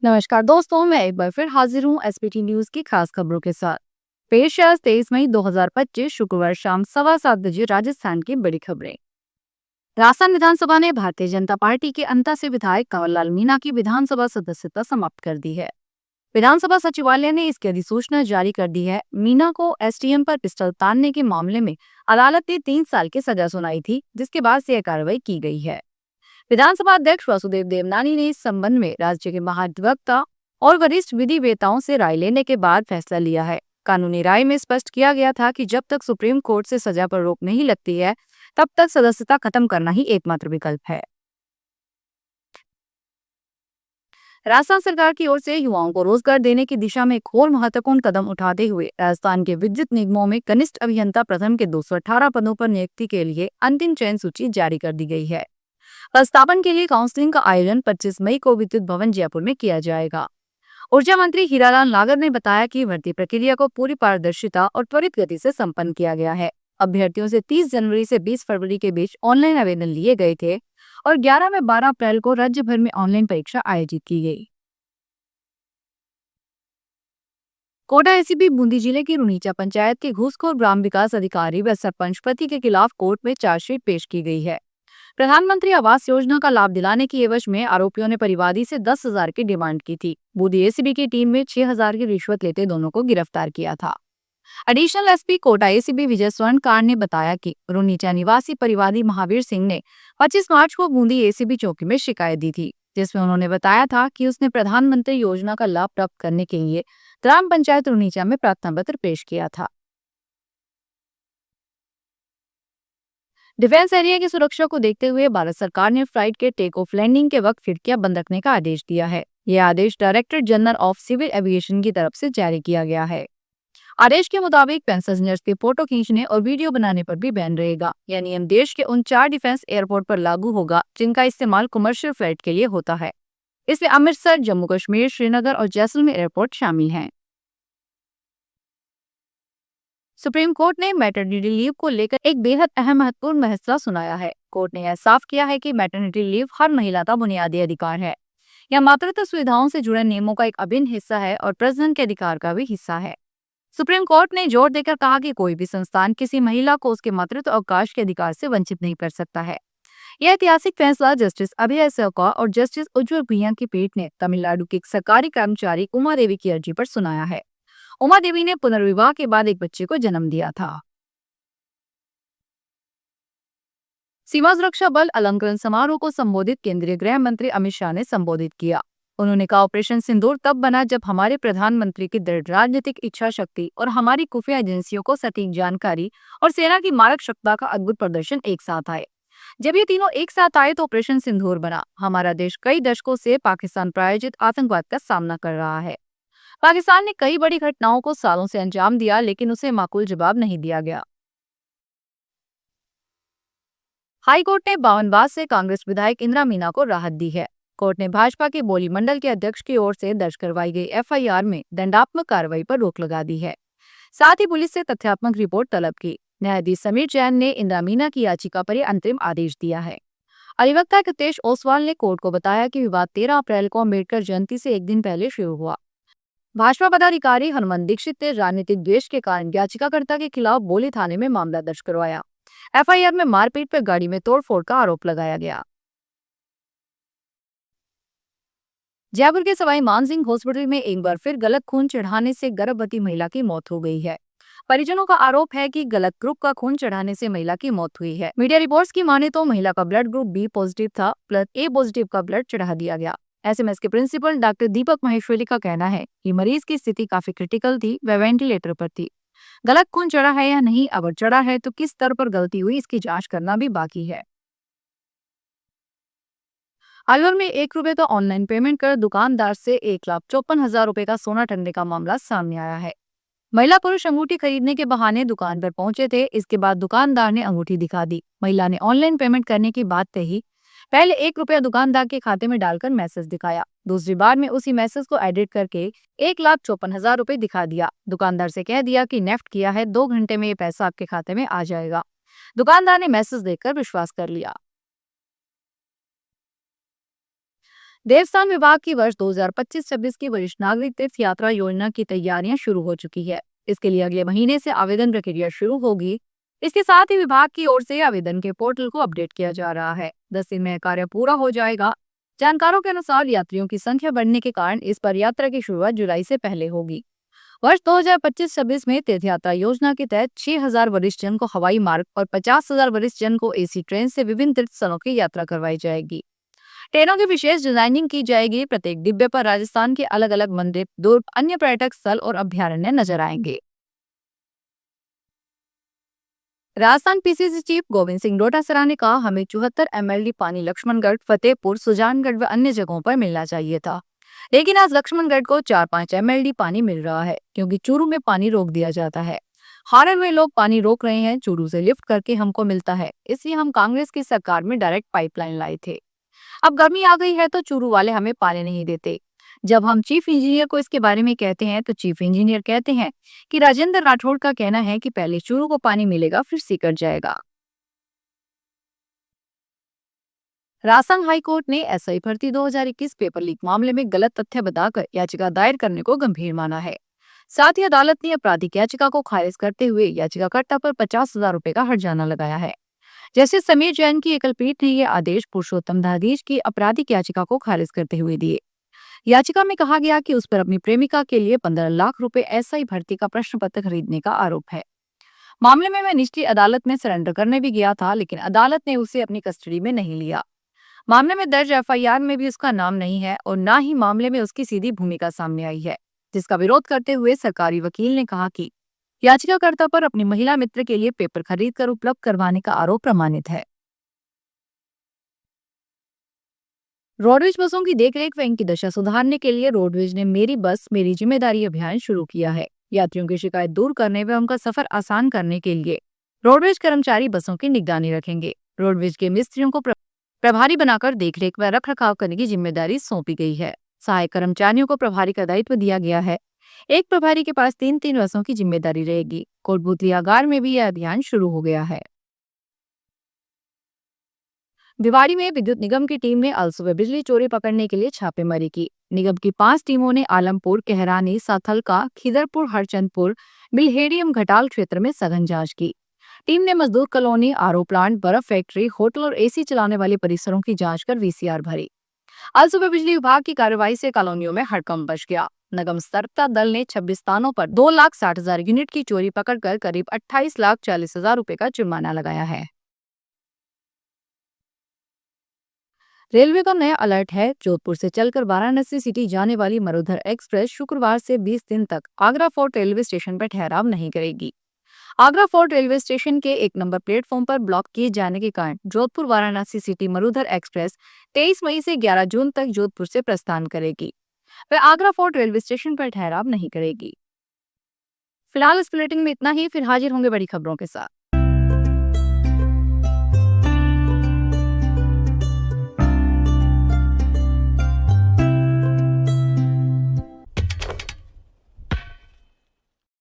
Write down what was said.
नमस्कार दोस्तों, मैं एक बार फिर हाजिर हूँ एसपीटी न्यूज की खास खबरों के साथ। पेश है आज 23 मई 2025 शुक्रवार शाम 7:15 बजे राजस्थान की बड़ी खबरें। राजस्थान विधानसभा ने भारतीय जनता पार्टी के अंता से विधायक कंवर लाल मीणा की विधानसभा सदस्यता समाप्त कर दी है। विधानसभा सचिवालय ने इसकी अधिसूचना जारी कर दी है। मीणा को एसटीएम पर पिस्टल तानने के मामले में अदालत ने 3 साल की सजा सुनाई थी, जिसके बाद से यह कार्रवाई की गई है। विधानसभा अध्यक्ष वासुदेव देवनानी ने इस संबंध में राज्य के महाधिवक्ता और वरिष्ठ विधिवेताओं से राय लेने के बाद फैसला लिया है। कानूनी राय में स्पष्ट किया गया था कि जब तक सुप्रीम कोर्ट से सजा पर रोक नहीं लगती है, तब तक सदस्यता खत्म करना ही एकमात्र विकल्प है। राजस्थान सरकार की ओर से युवाओं को रोजगार देने की दिशा में एक और महत्वपूर्ण कदम उठाते हुए राजस्थान के विद्युत निगमों में कनिष्ठ अभियंता प्रथम के 218 पदों पर नियुक्ति के लिए अंतिम चयन सूची जारी कर दी गई है। प्रस्तावन के लिए काउंसलिंग का आयोजन 25 मई को विद्युत भवन जयपुर में किया जाएगा। ऊर्जा मंत्री हीरालाल नागर ने बताया कि भर्ती प्रक्रिया को पूरी पारदर्शिता और त्वरित गति से संपन्न किया गया है। अभ्यर्थियों से 30 जनवरी से 20 फरवरी के बीच ऑनलाइन आवेदन लिए गए थे और 11 में 12 अप्रैल को राज्य भर में ऑनलाइन परीक्षा आयोजित की गई। कोटा एसीपी बूंदी जिले की रुनीचा पंचायत के घूसखोर ग्राम विकास अधिकारी व सरपंच पति के खिलाफ कोर्ट में चार्जशीट पेश की गई है। प्रधानमंत्री आवास योजना का लाभ दिलाने की एवज में आरोपियों ने परिवादी से 10,000 की डिमांड की थी। बूंदी एसीबी की टीम में 6,000 की रिश्वत लेते दोनों को गिरफ्तार किया था। एडिशनल एसपी कोटा एसीबी विजय स्वर्णकार ने बताया कि रुनीचा निवासी परिवादी महावीर सिंह ने 25 मार्च को बूंदी एसीबी चौकी में शिकायत दी थी, जिसमें उन्होंने बताया था कि उसने प्रधानमंत्री योजना का लाभ प्राप्त करने के लिए ग्राम पंचायत रुनीचा में प्रार्थना पत्र पेश किया था। डिफेंस एरिया की सुरक्षा को देखते हुए भारत सरकार ने फ्लाइट के टेक ऑफ लैंडिंग के वक्त खिड़कियां बंद रखने का आदेश दिया है। यह आदेश director general of civil aviation की तरफ से जारी किया गया है। आदेश के मुताबिक पैसेंजर्स के फोटो खींचने और वीडियो बनाने पर भी बैन रहेगा। यह नियम देश के उन 4 डिफेंस एयरपोर्ट पर लागू होगा जिनका इस्तेमाल कमर्शियल फ्लाइट के लिए होता है। इसमें अमृतसर, जम्मू कश्मीर, श्रीनगर और जैसलमेर एयरपोर्ट शामिल हैं। सुप्रीम कोर्ट ने मैटरनिटी लीव को लेकर एक बेहद अहम महत्वपूर्ण फैसला सुनाया है। कोर्ट ने यह साफ किया है कि मैटरनिटी लीव हर महिला का बुनियादी अधिकार है। यह मातृत्व सुविधाओं से जुड़े नियमों का एक अभिन्न हिस्सा है और प्रजनन के अधिकार का भी हिस्सा है। सुप्रीम कोर्ट ने जोर देकर कहा कि कोई भी संस्थान किसी महिला को उसके मातृत्व अवकाश के अधिकार से वंचित नहीं कर सकता है। यह ऐतिहासिक फैसला जस्टिस अभय सौका और जस्टिस उज्ज्वल भुइयां की पीठ ने तमिलनाडु की एक सरकारी कर्मचारी उमा देवी की अर्जी पर सुनाया है। उमा देवी ने पुनर्विवाह के बाद एक बच्चे को जन्म दिया था। सीमा सुरक्षा बल अलंकरण समारोह को संबोधित केंद्रीय गृह मंत्री अमित शाह ने संबोधित किया। उन्होंने कहा, ऑपरेशन सिंदूर तब बना जब हमारे प्रधानमंत्री की दृढ़ राजनीतिक इच्छा शक्ति और हमारी खुफिया एजेंसियों को सटीक जानकारी और सेना की मारक क्षमता का अद्भुत प्रदर्शन एक साथ आए। जब ये तीनों एक साथ आए तो ऑपरेशन सिंदूर बना। हमारा देश कई दशकों से पाकिस्तान प्रायोजित आतंकवाद का सामना कर रहा है। पाकिस्तान ने कई बड़ी घटनाओं को सालों से अंजाम दिया, लेकिन उसे माकूल जवाब नहीं दिया गया। हाई कोर्ट ने 52 से कांग्रेस विधायक इंदिरा मीणा को राहत दी है। कोर्ट ने भाजपा के बोली मंडल के अध्यक्ष की ओर से दर्ज करवाई गई एफआईआर में दंडात्मक कार्रवाई पर रोक लगा दी है। साथ ही पुलिस से तथ्यात्मक रिपोर्ट तलब की। न्यायाधीश समीर जैन ने इंदिरा मीणा की याचिका पर अंतरिम आदेश दिया है। अधिवक्ता कृतेश ओसवाल ने कोर्ट को बताया कि विवाद 13 अप्रैल को अम्बेडकर जयंती से एक दिन पहले शुरू हुआ। भाजपा पदाधिकारी हनुमान दीक्षित ने राजनीतिक द्वेष के कारण याचिकाकर्ता के खिलाफ बोली थाने में मामला दर्ज करवाया। एफआईआर में मारपीट पर गाड़ी में तोड़फोड़ का आरोप लगाया गया। जयपुर के सवाई मानसिंह हॉस्पिटल में एक बार फिर गलत खून चढ़ाने से गर्भवती महिला की मौत हो गई है। परिजनों का आरोप है कि गलत ग्रुप का खून चढ़ाने से महिला की मौत हुई है। मीडिया रिपोर्ट्स की माने तो महिला का ब्लड ग्रुप बी पॉजिटिव था, प्लस ए पॉजिटिव का ब्लड चढ़ा दिया गया। एसएमएस के प्रिंसिपल डॉक्टर दीपक महेश्वरी का कहना है कि मरीज की स्थिति काफी क्रिटिकल थी, वह वेंटिलेटर पर थी। गलत खून चढ़ा है या नहीं, अगर चढ़ा है तो किस स्तर पर गलती हुई, इसकी जांच करना भी बाकी है। अलवर में 1 रुपए का ऑनलाइन पेमेंट कर दुकानदार से 1,54,000 रुपए का सोना ठगने का मामला सामने आया है। महिला पुरुष अंगूठी खरीदने के बहाने दुकान पर पहुंचे थे। इसके बाद दुकानदार ने अंगूठी दिखा दी। महिला ने ऑनलाइन पेमेंट करने की बात कही। पहले 1 रुपया दुकानदार के खाते में डालकर मैसेज दिखाया। दूसरी बार में उसी मैसेज को एडिट करके 1,54,000 रुपए दिखा दिया। दुकानदार से कह दिया कि नेफ्ट किया है, 2 घंटे में ये पैसा आपके खाते में आ जाएगा। दुकानदार ने मैसेज देखकर विश्वास कर लिया। देवस्थान विभाग की वर्ष 2025-26 की वरिष्ठ नागरिक तीर्थ यात्रा योजना की तैयारियां शुरू हो चुकी है। इसके लिए अगले महीने से आवेदन प्रक्रिया शुरू होगी। इसके साथ ही विभाग की ओर से आवेदन के पोर्टल को अपडेट किया जा रहा है। 10 दिन में कार्य पूरा हो जाएगा। जानकारों के अनुसार यात्रियों की संख्या बढ़ने के कारण इस पर यात्रा की शुरुआत जुलाई से पहले होगी। वर्ष 2025-26 में तीर्थ यात्रा योजना के तहत 6,000 वरिष्ठ जन को हवाई मार्ग और 50,000 वरिष्ठ जन को एसी ट्रेन से विभिन्न तीर्थ स्थलों की यात्रा करवाई जाएगी। ट्रेनों की विशेष डिजाइनिंग की जाएगी। प्रत्येक डिब्बे पर राजस्थान के अलग अलग मंदिर, दुर्ग, अन्य पर्यटक स्थल और अभ्यारण्य नजर आएंगे। राजस्थान पीसीसी चीफ गोविंद सिंह डोटासरा ने कहा, हमें 74 एमएलडी पानी लक्ष्मणगढ़, फतेहपुर, सुजानगढ़ व अन्य जगहों पर मिलना चाहिए था, लेकिन आज लक्ष्मणगढ़ को 4-5 एमएलडी पानी मिल रहा है क्योंकि चूरू में पानी रोक दिया जाता है। हारे हुए लोग पानी रोक रहे हैं, चूरू से लिफ्ट करके हमको मिलता है, इसलिए हम कांग्रेस की सरकार में डायरेक्ट पाइपलाइन लाए थे। अब गर्मी आ गई है तो चूरू वाले हमें पानी नहीं देते। जब हम चीफ इंजीनियर को इसके बारे में कहते हैं तो चीफ इंजीनियर कहते हैं कि राजेंद्र राठौड़ का कहना है कि पहले चूरू को पानी मिलेगा फिर सीकर जाएगा। राजस्थान हाईकोर्ट ने एसआई भर्ती 2021 पेपर लीक मामले में गलत तथ्य बताकर याचिका दायर करने को गंभीर माना है। साथ ही अदालत ने आपराधिक याचिका को खारिज करते हुए याचिकाकर्ता पर 50,000 रुपए का हर्जाना लगाया है। जस्टिस समीर जैन की एकल पीठ ने यह आदेश पुरुषोत्तम दाधीच की आपराधिक याचिका को खारिज करते हुए दिए। याचिका में कहा गया कि उस पर अपनी प्रेमिका के लिए 15 लाख रुपए एसआई भर्ती का प्रश्न पत्र खरीदने का आरोप है। मामले में मैं निचली अदालत में सरेंडर करने भी गया था, लेकिन अदालत ने उसे अपनी कस्टडी में नहीं लिया। मामले में दर्ज एफआईआर में भी उसका नाम नहीं है और न ही मामले में उसकी सीधी भूमिका सामने आई है, जिसका विरोध करते हुए सरकारी वकील ने कहा कि याचिकाकर्ता पर अपनी महिला मित्र के लिए पेपर खरीदकर उपलब्ध करवाने का आरोप प्रमाणित है। रोडवेज बसों की देखरेख व इनकी दशा सुधारने के लिए रोडवेज ने मेरी बस मेरी जिम्मेदारी अभियान शुरू किया है। यात्रियों की शिकायत दूर करने व उनका सफर आसान करने के लिए रोडवेज कर्मचारी बसों की निगरानी रखेंगे। रोडवेज के मिस्त्रियों को प्रभारी बनाकर देखरेख व रखरखाव करने की जिम्मेदारी सौंपी गई है। सहायक कर्मचारियों को प्रभारी का दायित्व दिया गया है। एक प्रभारी के पास 3-3 बसों की जिम्मेदारी रहेगी। कोटपुतली आगार में भी यह अभियान शुरू हो गया है। भिवाड़ी में विद्युत निगम की टीम ने आज सुबह बिजली चोरी पकड़ने के लिए छापेमारी की। निगम की 5 टीमों ने आलमपुर, कहरानी, साथलका, खिदरपुर, हरचंदपुर, बिल्हेड़ियम, घटाल क्षेत्र में सघन जांच की। टीम ने मजदूर कॉलोनी, आरओ प्लांट, बर्फ फैक्ट्री, होटल और एसी चलाने वाले परिसरों की जांच कर वीसीआर भरी। आज सुबह बिजली विभाग की कार्रवाई से कॉलोनियों में हड़कंप मच गया। निगम सतर्कता दल ने 26 स्थानों पर 2,60,000 यूनिट की चोरी पकड़कर करीब 28,40,000 रुपए का जुर्माना लगाया है। रेलवे का नया अलर्ट है। जोधपुर से चलकर वाराणसी सिटी जाने वाली मरुधर एक्सप्रेस शुक्रवार से 20 दिन तक आगरा फोर्ट रेलवे स्टेशन पर ठहराव नहीं करेगी। आगरा फोर्ट रेलवे स्टेशन के 1 नंबर प्लेटफॉर्म पर ब्लॉक किए जाने के कारण जोधपुर वाराणसी सिटी मरुधर एक्सप्रेस 23 मई से 11 जून तक जोधपुर से प्रस्थान करेगी। वह आगरा फोर्ट रेलवे स्टेशन पर ठहराव नहीं करेगी। फिलहाल इस बुलेटिन में इतना ही। फिर हाजिर होंगे बड़ी खबरों के साथ।